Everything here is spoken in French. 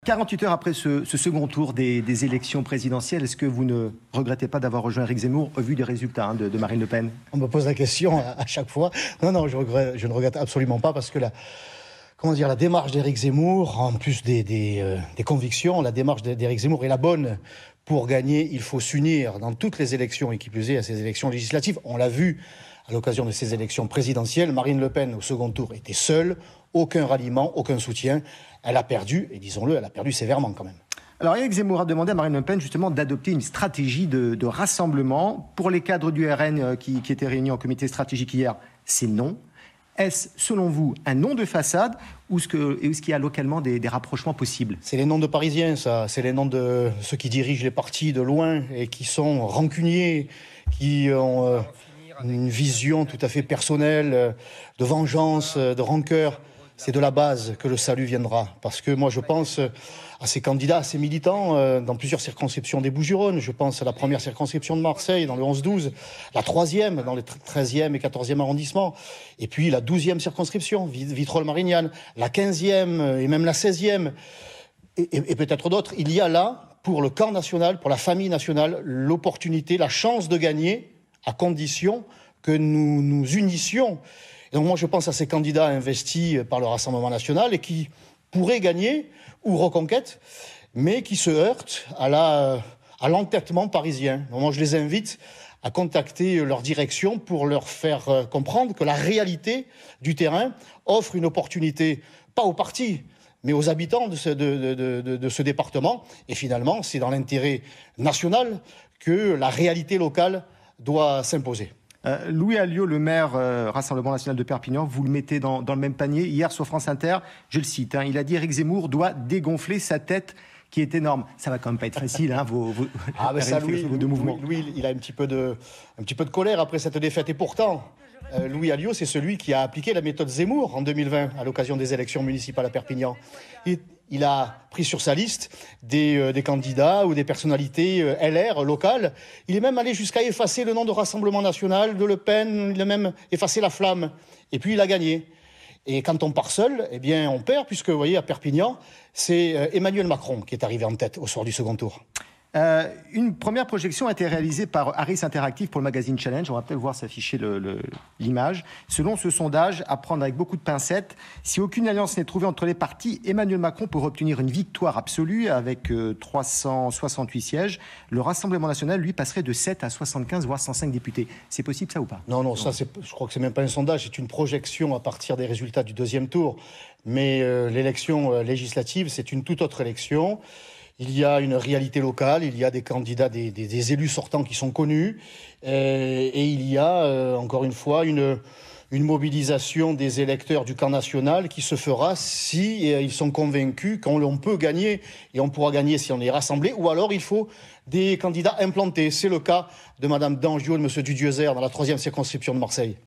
48 heures après ce second tour des élections présidentielles, est-ce que vous ne regrettez pas d'avoir rejoint Éric Zemmour au vu des résultats de Marine Le Pen? On me pose la question à chaque fois. Non, je ne regrette absolument pas parce que la démarche d'Éric Zemmour, en plus des convictions, la démarche d'Éric Zemmour est la bonne. Pour gagner, il faut s'unir dans toutes les élections et qui plus est à ces élections législatives. On l'a vu à l'occasion de ces élections présidentielles. Marine Le Pen, au second tour, était seule. Aucun ralliement, aucun soutien. Elle a perdu, et disons-le, elle a perdu sévèrement quand même. Alors Éric Zemmour a demandé à Marine Le Pen justement d'adopter une stratégie de rassemblement. Pour les cadres du RN qui étaient réunis en comité stratégique hier, c'est non. Est-ce, selon vous, un nom de façade ou est-ce qu'il y a localement des rapprochements possibles? C'est les noms de Parisiens, ça. C'est les noms de ceux qui dirigent les partis de loin et qui sont rancuniers, qui ont une vision tout à fait personnelle, de vengeance, de rancœur. C'est de la base que le salut viendra. Parce que moi, je pense à ces candidats, à ces militants, dans plusieurs circonscriptions des Bouches-du-Rhône. Je pense à la première circonscription de Marseille, dans le 11-12, la 3e, dans les 13e et 14e arrondissements, et puis la 12e circonscription, Vitrolles-Marignane, la 15e et même la 16e, et peut-être d'autres. Il y a là, pour le camp national, pour la famille nationale, l'opportunité, la chance de gagner, à condition que nous nous unissions. Et donc moi, je pense à ces candidats investis par le Rassemblement national et qui pourraient gagner, ou Reconquête, mais qui se heurtent à l'entêtement parisien. Donc moi, je les invite à contacter leur direction pour leur faire comprendre que la réalité du terrain offre une opportunité, pas aux partis, mais aux habitants de ce département. Et finalement, c'est dans l'intérêt national que la réalité locale doit s'imposer. Louis Alliot, le maire Rassemblement national de Perpignan, vous le mettez dans le même panier. Hier, sur France Inter, je le cite, il a dit Éric Zemmour doit dégonfler sa tête qui est énorme. Ça va quand même pas être facile, vos deux mouvements. Louis, il a un petit peu de colère après cette défaite. Et pourtant, Louis Alliot, c'est celui qui a appliqué la méthode Zemmour en 2020, à l'occasion des élections municipales à Perpignan. Il a pris sur sa liste des candidats ou des personnalités LR locales. Il est même allé jusqu'à effacer le nom de Rassemblement national, de Le Pen. Il a même effacé la flamme. Et puis il a gagné. Et quand on part seul, eh bien on perd, puisque vous voyez, à Perpignan, c'est Emmanuel Macron qui est arrivé en tête au soir du second tour. Une première projection a été réalisée par Harris Interactive pour le magazine Challenge. On va peut-être voir s'afficher l'image. Selon ce sondage, à prendre avec beaucoup de pincettes, si aucune alliance n'est trouvée entre les partis, Emmanuel Macron pourrait obtenir une victoire absolue avec 368 sièges. Le Rassemblement national, lui, passerait de 7 à 75, voire 105 députés. C'est possible, ça, ou pas? Non, je crois que c'est même pas un sondage, c'est une projection à partir des résultats du deuxième tour. Mais l'élection législative, c'est une toute autre élection. Il y a une réalité locale, il y a des candidats, des élus sortants qui sont connus, et il y a, encore une fois, une mobilisation des électeurs du camp national qui se fera si ils sont convaincus qu'on peut gagner, et on pourra gagner si on est rassemblés, ou alors il faut des candidats implantés. C'est le cas de Mme Dangiot et de M. Dudiezer dans la 3e circonscription de Marseille.